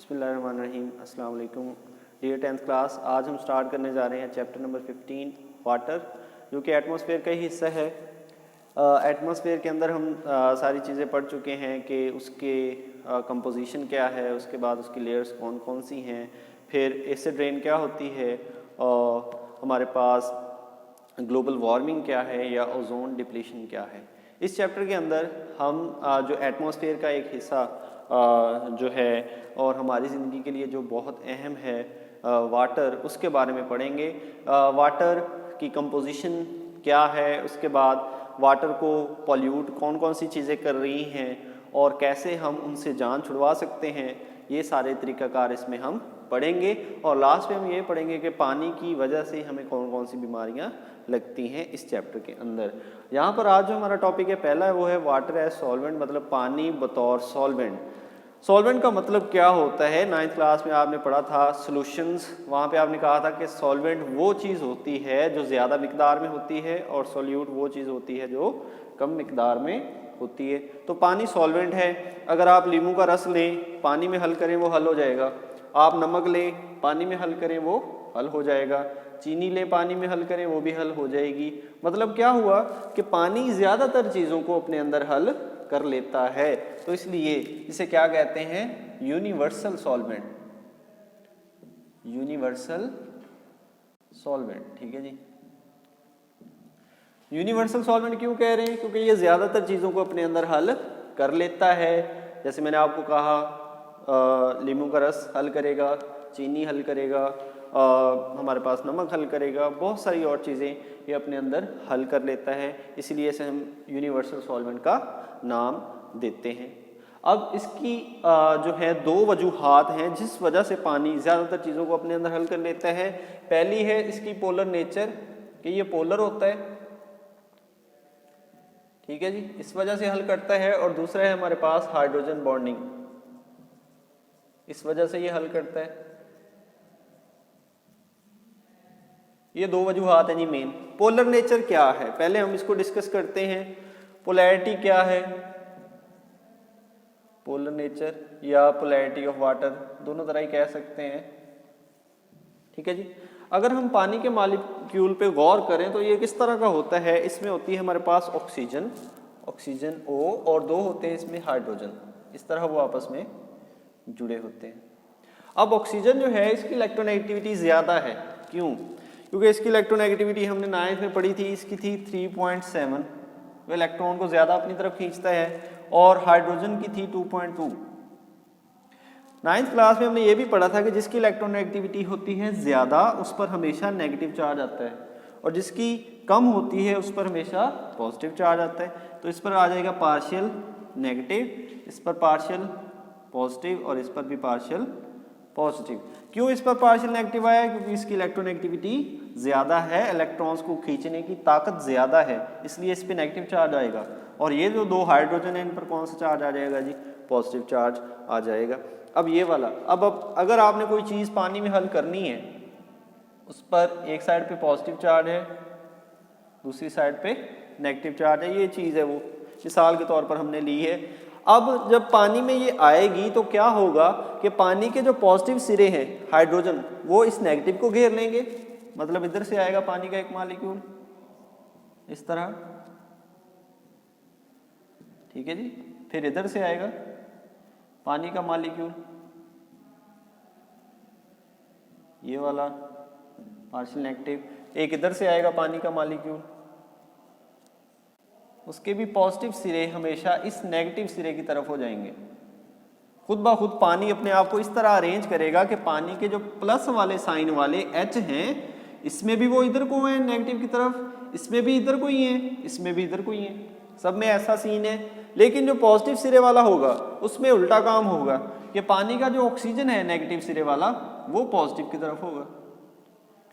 बिस्मिल्लाहिर्रहमानिर्रहीम। अस्सलाम वालेकुम डियर 10th क्लास। आज हम स्टार्ट करने जा रहे हैं चैप्टर नंबर 15 वाटर, जो कि एटमॉस्फेयर का ही हिस्सा है। एटमॉस्फेयर के अंदर हम सारी चीज़ें पढ़ चुके हैं कि उसके कंपोजिशन क्या है, उसके बाद उसकी लेयर्स कौन कौन सी हैं, फिर एसिड रेन क्या होती है, और हमारे पास ग्लोबल वार्मिंग क्या है या ओजोन डिप्लीशन क्या है। इस चैप्टर के अंदर हम जो एटमॉस्फेयर का एक हिस्सा जो है और हमारी ज़िंदगी के लिए जो बहुत अहम है वाटर, उसके बारे में पढ़ेंगे। वाटर की कंपोजिशन क्या है, उसके बाद वाटर को पॉल्यूट कौन कौन सी चीज़ें कर रही हैं और कैसे हम उनसे जान छुड़वा सकते हैं, ये सारे तरीक़ाकार इसमें हम पढ़ेंगे। और लास्ट में हम ये पढ़ेंगे कि पानी की वजह से हमें कौन कौन सी बीमारियां लगती हैं इस चैप्टर के अंदर। यहाँ पर आज जो हमारा टॉपिक है पहला है वो है वाटर एज सॉल्वेंट, मतलब पानी बतौर सॉल्वेंट। सॉल्वेंट का मतलब क्या होता है, 9th क्लास में आपने पढ़ा था सॉल्यूशंस। वहाँ पे आपने कहा था कि सॉल्वेंट वो चीज़ होती है जो ज़्यादा मिकदार में होती है और सॉल्यूट वो चीज़ होती है जो कम मिकदार में होती है। तो पानी सॉल्वेंट है। अगर आप नींबू का रस लें, पानी में हल करें, वो हल हो जाएगा। आप नमक लें, पानी में हल करें, वो हल हो जाएगा। चीनी लें, पानी में हल करें, वो भी हल हो जाएगी। मतलब क्या हुआ कि पानी ज़्यादातर चीज़ों को अपने अंदर हल कर लेता है। तो इसलिए इसे क्या कहते हैं, यूनिवर्सल सॉल्वेंट। यूनिवर्सल सॉल्वेंट, ठीक है जी। यूनिवर्सल सॉल्वेंट क्यों कह रहे हैं, क्योंकि ये ज़्यादातर चीज़ों को अपने अंदर हल कर लेता है। जैसे मैंने आपको कहा नींबू का रस हल करेगा, चीनी हल करेगा, हमारे पास नमक हल करेगा, बहुत सारी और चीज़ें ये अपने अंदर हल कर लेता है। इसीलिए इसे हम यूनिवर्सल सॉल्वेंट का नाम देते हैं। अब इसकी जो है दो वजूहात हैं जिस वजह से पानी ज़्यादातर चीज़ों को अपने अंदर हल कर लेता है। पहली है इसकी पोलर नेचर, कि ये पोलर होता है, ठीक है जी, इस वजह से हल करता है। और दूसरा है हमारे पास हाइड्रोजन बॉन्डिंग, इस वजह से ये हल करता है। ये दो वजूहात हैं जी मेन। पोलर नेचर क्या है, पहले हम इसको डिस्कस करते हैं। पोलैरिटी क्या है, पोलर नेचर या पोलैरिटी ऑफ वाटर, दोनों तरह ही कह सकते हैं, ठीक है जी। अगर हम पानी के मॉलिक्यूल पे गौर करें तो ये किस तरह का होता है, इसमें होती है हमारे पास ऑक्सीजन, ऑक्सीजन O, और दो होते हैं इसमें हाइड्रोजन, इस तरह वो आपस में जुड़े होते हैं। अब ऑक्सीजन जो है इसकी इलेक्ट्रोनेगेटिविटी ज़्यादा है। क्यों, क्योंकि इसकी इलेक्ट्रोनेगेटिविटी हमने 9th में पढ़ी थी, इसकी थी 3.7, वो इलेक्ट्रॉन को ज़्यादा अपनी तरफ खींचता है। और हाइड्रोजन की थी 2.2। 9th क्लास में हमने ये भी पढ़ा था कि जिसकी इलेक्ट्रोनेगेटिविटी होती है ज़्यादा उस पर हमेशा नेगेटिव चार्ज आता है, और जिसकी कम होती है उस पर हमेशा पॉजिटिव चार्ज आता है। तो इस पर आ जाएगा पार्शियल नेगेटिव, इस पर पार्शियल पॉजिटिव, और इस पर भी पार्शियल पॉजिटिव। क्यों इस पर पार्शियल नेगेटिव आया, क्योंकि इसकी इलेक्ट्रोनेगेटिविटी ज़्यादा है, इलेक्ट्रॉन्स को खींचने की ताकत ज़्यादा है, इसलिए इस पर नेगेटिव चार्ज आएगा। और ये जो दो हाइड्रोजन है इन पर कौन सा चार्ज आ जाएगा जी, पॉजिटिव चार्ज आ जाएगा। अब ये वाला, अब अगर आपने कोई चीज़ पानी में हल करनी है, उस पर एक साइड पे पॉजिटिव चार्ज है, दूसरी साइड पे नेगेटिव चार्ज है, ये चीज़ है वो मिसाल के तौर पर हमने ली है। अब जब पानी में ये आएगी तो क्या होगा कि पानी के जो पॉजिटिव सिरे हैं हाइड्रोजन, वो इस नेगेटिव को घेर लेंगे। मतलब इधर से आएगा पानी का एक मॉलिक्यूल इस तरह, ठीक है जी। फिर इधर से आएगा पानी का मॉलिक्यूल, ये वाला पार्शियल नेगेटिव। एक इधर से आएगा पानी का मॉलिक्यूल, उसके भी पॉजिटिव सिरे हमेशा इस नेगेटिव सिरे की तरफ हो जाएंगे। खुद ब खुद पानी अपने आप को इस तरह अरेंज करेगा कि पानी के जो प्लस वाले साइन वाले H हैं, इसमें भी वो इधर को हैं नेगेटिव की तरफ, इसमें भी इधर को ही हैं, इसमें भी इधर को ही हैं, सब में ऐसा सीन है। लेकिन जो पॉजिटिव सिरे वाला होगा उसमें उल्टा काम होगा कि पानी का जो ऑक्सीजन है नेगेटिव सिरे वाला वो पॉजिटिव की तरफ होगा,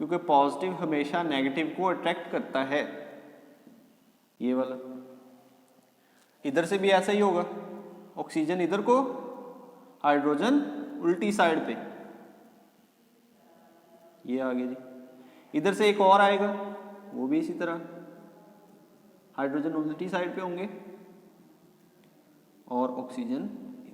क्योंकि पॉजिटिव हमेशा नेगेटिव को अट्रैक्ट करता है। ये वाला इधर से भी ऐसा ही होगा, ऑक्सीजन इधर को, हाइड्रोजन उल्टी साइड पे, ये आगे जी। इधर से एक और आएगा, वो भी इसी तरह, हाइड्रोजन उल्टी साइड पे होंगे और ऑक्सीजन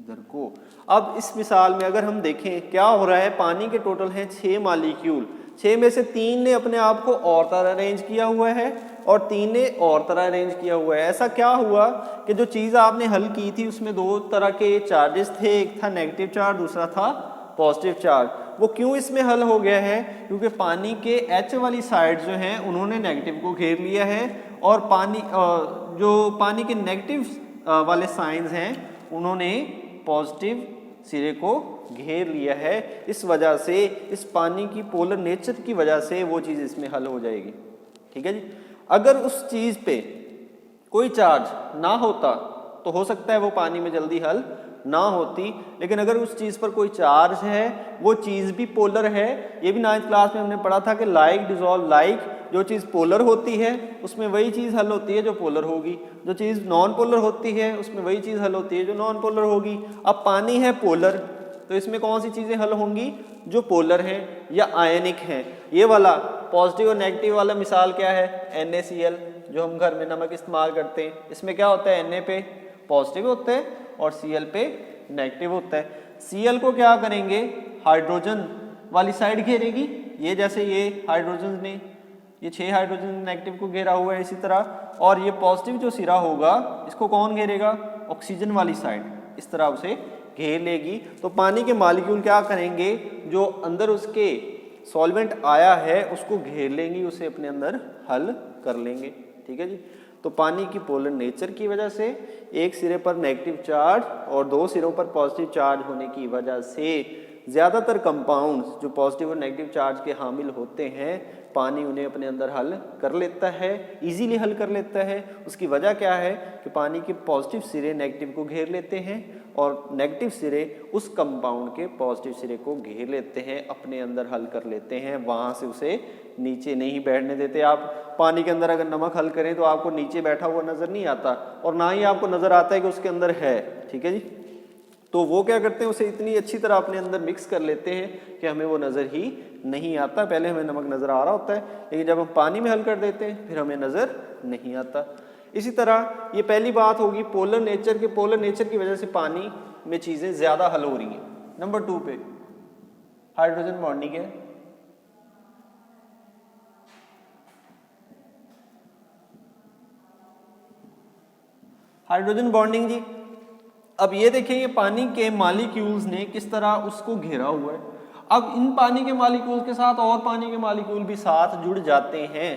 इधर को। अब इस मिसाल में अगर हम देखें क्या हो रहा है, पानी के टोटल हैं 6 मालिक्यूल, 6 में से 3 ने अपने आप को और तरह अरेंज किया हुआ है और 3 ने और तरह अरेंज किया हुआ है। ऐसा क्या हुआ कि जो चीज़ आपने हल की थी उसमें 2 तरह के चार्जेस थे, एक था नेगेटिव चार्ज, दूसरा था पॉजिटिव चार्ज। वो क्यों इसमें हल हो गया है? क्योंकि पानी के H वाली साइड जो है उन्होंने नेगेटिव को घेर लिया है और जो पानी के नेगेटिव वाले साइंस हैं उन्होंने पॉजिटिव सिरे को घेर लिया है। इस वजह से इस पानी की पोलर नेचर की वजह से वो चीज़ इसमें हल हो जाएगी। ठीक है जी। अगर उस चीज़ पे कोई चार्ज ना होता तो हो सकता है वो पानी में जल्दी हल ना होती, लेकिन अगर उस चीज़ पर कोई चार्ज है, वो चीज़ भी पोलर है। ये भी 9th क्लास में हमने पढ़ा था कि लाइक डिसॉल्व लाइक, जो चीज़ पोलर होती है उसमें वही चीज़ हल होती है जो पोलर होगी, जो चीज़ नॉन पोलर होती है उसमें वही चीज़ हल होती है जो नॉन पोलर होगी। अब पानी है पोलर, तो इसमें कौन सी चीज़ें हल होंगी? जो पोलर हैं या आयनिक हैं। ये वाला पॉजिटिव और नेगेटिव वाला मिसाल क्या है? NaCl, जो हम घर में नमक इस्तेमाल करते हैं। इसमें क्या होता है? Na पे पॉजिटिव होता है और Cl पे नेगेटिव होता है। Cl को क्या करेंगे? हाइड्रोजन वाली साइड घेरेगी। ये जैसे ये हाइड्रोजन ने, ये 6 हाइड्रोजन नेगेटिव को घेरा हुआ है इसी तरह, और ये पॉजिटिव जो सिरा होगा इसको कौन घेरेगा? ऑक्सीजन वाली साइड इस तरह उसे घेर लेगी। तो पानी के मॉलिक्यूल क्या करेंगे? जो अंदर उसके सॉल्वेंट आया है उसको घेर लेंगी, उसे अपने अंदर हल कर लेंगे। ठीक है जी। तो पानी की पोलर नेचर की वजह से, एक सिरे पर नेगेटिव चार्ज और 2 सिरों पर पॉजिटिव चार्ज होने की वजह से ज़्यादातर कंपाउंड्स जो पॉजिटिव और नेगेटिव चार्ज के हामिल होते हैं, पानी उन्हें अपने अंदर हल कर लेता है, इजीली हल कर लेता है। उसकी वजह क्या है कि पानी के पॉजिटिव सिरे नेगेटिव को घेर लेते हैं और नेगेटिव सिरे उस कंपाउंड के पॉजिटिव सिरे को घेर लेते हैं, अपने अंदर हल कर लेते हैं, वहाँ से उसे नीचे नहीं बैठने देते। आप पानी के अंदर अगर नमक हल करें तो आपको नीचे बैठा हुआ नज़र नहीं आता और ना ही आपको नज़र आता है कि उसके अंदर है। ठीक है जी। तो वो क्या करते हैं? उसे इतनी अच्छी तरह अपने अंदर मिक्स कर लेते हैं कि हमें वो नज़र ही नहीं आता। पहले हमें नमक नज़र आ रहा होता है, लेकिन जब हम पानी में हल कर देते हैं फिर हमें नज़र नहीं आता। इसी तरह ये पहली बात होगी पोलर नेचर के, पोलर नेचर की वजह से पानी में चीज़ें ज़्यादा हल हो रही हैं। नंबर 2 पे हाइड्रोजन बॉन्डिंग है। हाइड्रोजन बॉन्डिंग जी, अब ये देखिए ये पानी के मॉलिक्यूल्स ने किस तरह उसको घेरा हुआ है। अब इन पानी के मॉलिक्यूल्स के साथ और पानी के मॉलिक्यूल भी साथ जुड़ जाते हैं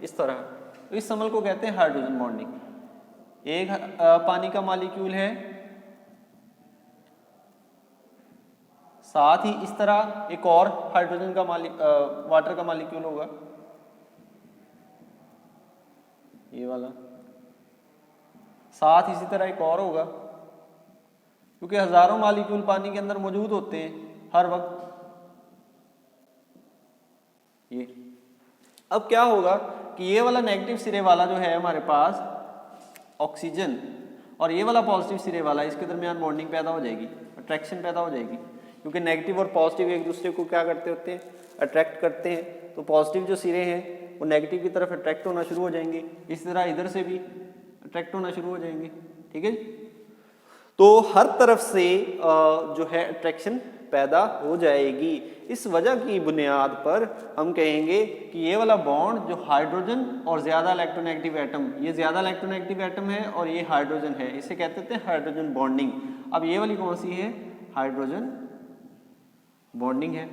इस तरह, तो इस समल को कहते हैं हाइड्रोजन बॉन्डिंग। एक पानी का मॉलिक्यूल है, साथ ही इस तरह एक और हाइड्रोजन का वाटर का मॉलिक्यूल होगा, ये वाला, साथ इसी तरह एक और होगा, क्योंकि हजारों मॉलिक्यूल पानी के अंदर मौजूद होते हैं हर वक्त। ये अब क्या होगा कि ये वाला नेगेटिव सिरे वाला जो है हमारे पास ऑक्सीजन और ये वाला पॉजिटिव सिरे वाला, इसके दरमियान बॉन्डिंग पैदा हो जाएगी, अट्रैक्शन पैदा हो जाएगी, क्योंकि नेगेटिव और पॉजिटिव एक दूसरे को क्या करते होते हैं? अट्रैक्ट करते हैं। तो पॉजिटिव जो सिरे हैं वो नेगेटिव की तरफ अट्रैक्ट होना शुरू हो जाएंगे, इस तरह इधर से भी अट्रैक्ट होना शुरू हो जाएंगे। ठीक है, तो हर तरफ से जो है अट्रैक्शन पैदा हो जाएगी। इस वजह की बुनियाद पर हम कहेंगे कि ये वाला बॉन्ड जो हाइड्रोजन और ज़्यादा इलेक्ट्रोनेगेटिव एटम, ये ज़्यादा इलेक्ट्रोनेगेटिव एटम है और ये हाइड्रोजन है, इसे कहते थे हाइड्रोजन बॉन्डिंग। अब ये वाली कौन सी है? हाइड्रोजन बॉन्डिंग है।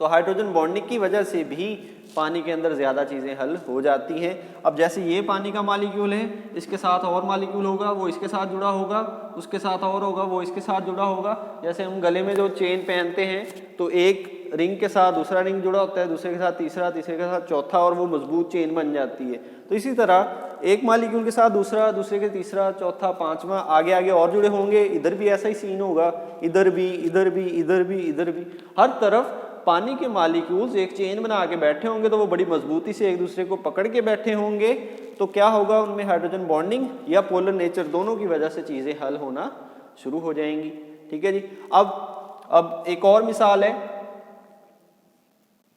तो हाइड्रोजन बॉन्डिंग की वजह से भी पानी के अंदर ज़्यादा चीज़ें हल हो जाती हैं। अब जैसे ये पानी का मॉलिक्यूल है, इसके साथ और मॉलिक्यूल होगा, वो इसके साथ जुड़ा होगा, उसके साथ और होगा, वो इसके साथ जुड़ा होगा। जैसे हम गले में जो चेन पहनते हैं तो एक रिंग के साथ दूसरा रिंग जुड़ा होता है, दूसरे के साथ तीसरा, तीसरे के साथ चौथा, और वो मजबूत चेन बन जाती है। तो इसी तरह एक मॉलिक्यूल के साथ दूसरा, दूसरे के तीसरा, चौथा, पांचवा, आगे आगे और जुड़े होंगे। इधर भी ऐसा ही सीन होगा, इधर भी, इधर भी, इधर भी, इधर भी, हर तरफ पानी के मॉलिक्यूल्स एक चेन बना के बैठे होंगे, तो वो बड़ी मजबूती से एक दूसरे को पकड़ के बैठे होंगे। तो क्या होगा? उनमें हाइड्रोजन बॉन्डिंग या पोलर नेचर दोनों की वजह से चीज़ें हल होना शुरू हो जाएंगी। ठीक है जी। अब एक और मिसाल है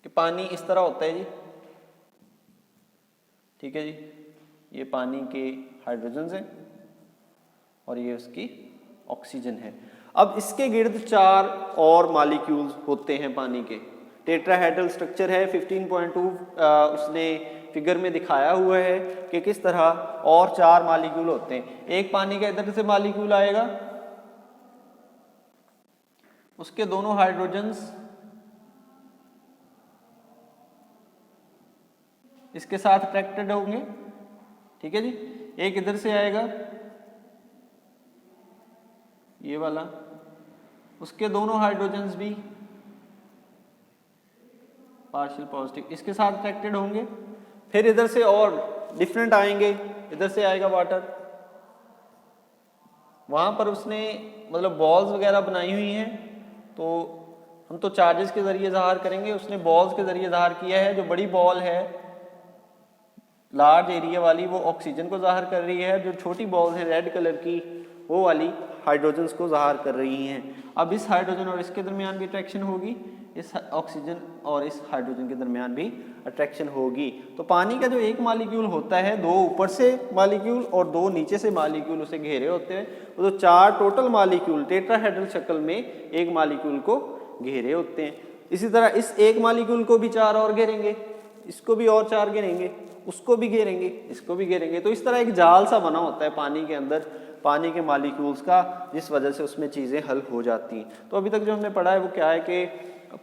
कि पानी इस तरह होता है जी। ठीक है जी, ये पानी के हाइड्रोजन है और ये उसकी ऑक्सीजन है। अब इसके गिर्द 4 और मॉलिक्यूल्स होते हैं पानी के। टेट्राहेड्रल स्ट्रक्चर है, 15.2 उसने फिगर में दिखाया हुआ है कि किस तरह और 4 मॉलिक्यूल होते हैं। एक पानी का इधर से मॉलिक्यूल आएगा, उसके दोनों हाइड्रोजन्स इसके साथ अट्रैक्टेड होंगे, ठीक है जी। एक इधर से आएगा ये वाला, उसके दोनों हाइड्रोजन्स भी पार्शियल पॉजिटिव इसके साथ अट्रैक्टेड होंगे। फिर इधर से और डिफरेंट आएंगे, इधर से आएगा वाटर, वहां पर उसने मतलब बॉल्स वगैरह बनाई हुई हैं, तो हम तो चार्जेस के जरिए ज़ाहिर करेंगे, उसने बॉल्स के जरिए ज़ाहिर किया है। जो बड़ी बॉल है लार्ज एरिया वाली वो ऑक्सीजन को ज़ाहिर कर रही है, जो छोटी बॉल्स हैं रेड कलर की वो वाली हाइड्रोजन्स को ज़ाहिर कर रही हैं। अब इस हाइड्रोजन और इसके दरमियान भी अट्रैक्शन होगी, इस ऑक्सीजन और इस हाइड्रोजन के दरमियान भी अट्रैक्शन होगी। तो पानी का जो एक मॉलिक्यूल होता है, 2 ऊपर से मॉलिक्यूल और 2 नीचे से मॉलिक्यूल उसे घेरे होते हैं, वो तो 4 टोटल मॉलिक्यूल टेट्राहेड्रल शक्ल में एक मॉलिक्यूल को घेरे होते हैं। इसी तरह इस एक मॉलिक्यूल को भी 4 और घेरेंगे, इसको भी और 4 घेरेंगे, उसको भी घेरेंगे, इसको भी घेरेंगे। तो इस तरह एक जाल सा बना होता है पानी के अंदर, पानी के मॉलिक्यूल्स का, जिस वजह से उसमें चीज़ें हल हो जाती हैं। तो अभी तक जो हमने पढ़ा है वो क्या है कि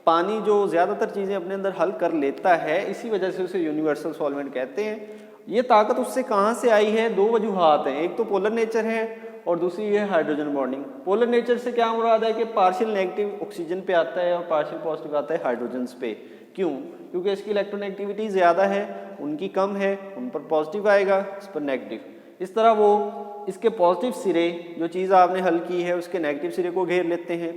पानी जो ज़्यादातर चीज़ें अपने अंदर हल कर लेता है, इसी वजह से उसे यूनिवर्सल सॉल्वेंट कहते हैं। ये ताकत उससे कहाँ से आई है? 2 वजूहात हैं, एक तो पोलर नेचर है और दूसरी है हाइड्रोजन बॉन्डिंग। पोलर नेचर से क्या मुराद है कि पार्शियल नेगेटिव ऑक्सीजन पे आता है और पार्शियल पॉजिटिव आता है हाइड्रोजन्स पे। क्यों? क्योंकि इसकी इलेक्ट्रोनेगेटिविटी ज़्यादा है, उनकी कम है, उन पर पॉजिटिव आएगा, इस पर नेगेटिव। इस तरह वो इसके पॉजिटिव सिरे, जो चीज़ आपने हल की है उसके नेगेटिव सिरे को घेर लेते हैं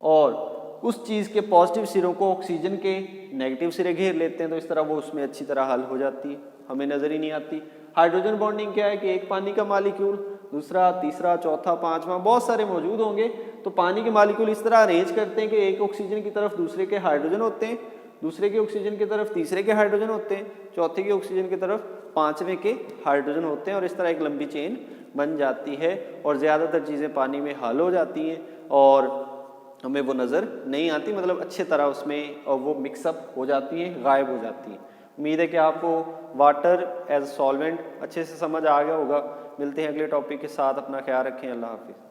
और उस चीज़ के पॉजिटिव सिरों को ऑक्सीजन के नेगेटिव सिरे घेर लेते हैं। तो इस तरह वो उसमें अच्छी तरह हल हो जाती है, हमें नज़र ही नहीं आती। हाइड्रोजन बॉन्डिंग क्या है कि एक पानी का मॉलिक्यूल, दूसरा, तीसरा, चौथा, पांचवा, बहुत सारे मौजूद होंगे। तो पानी के मॉलिक्यूल इस तरह अरेंज करते हैं कि एक ऑक्सीजन की तरफ दूसरे के हाइड्रोजन होते हैं, दूसरे के ऑक्सीजन की तरफ तीसरे के हाइड्रोजन होते हैं, चौथे के ऑक्सीजन की तरफ पांचवें के हाइड्रोजन होते हैं और इस तरह एक लंबी चेन बन जाती है और ज़्यादातर चीज़ें पानी में हल हो जाती हैं और हमें वो नज़र नहीं आती, मतलब अच्छे तरह उसमें और वो मिक्सअप हो जाती हैं, गायब हो जाती हैं। उम्मीद है कि आपको वाटर एज सॉल्वेंट अच्छे से समझ आ गया होगा। मिलते हैं अगले टॉपिक के साथ, अपना ख्याल रखें, अल्लाह हाफिज़।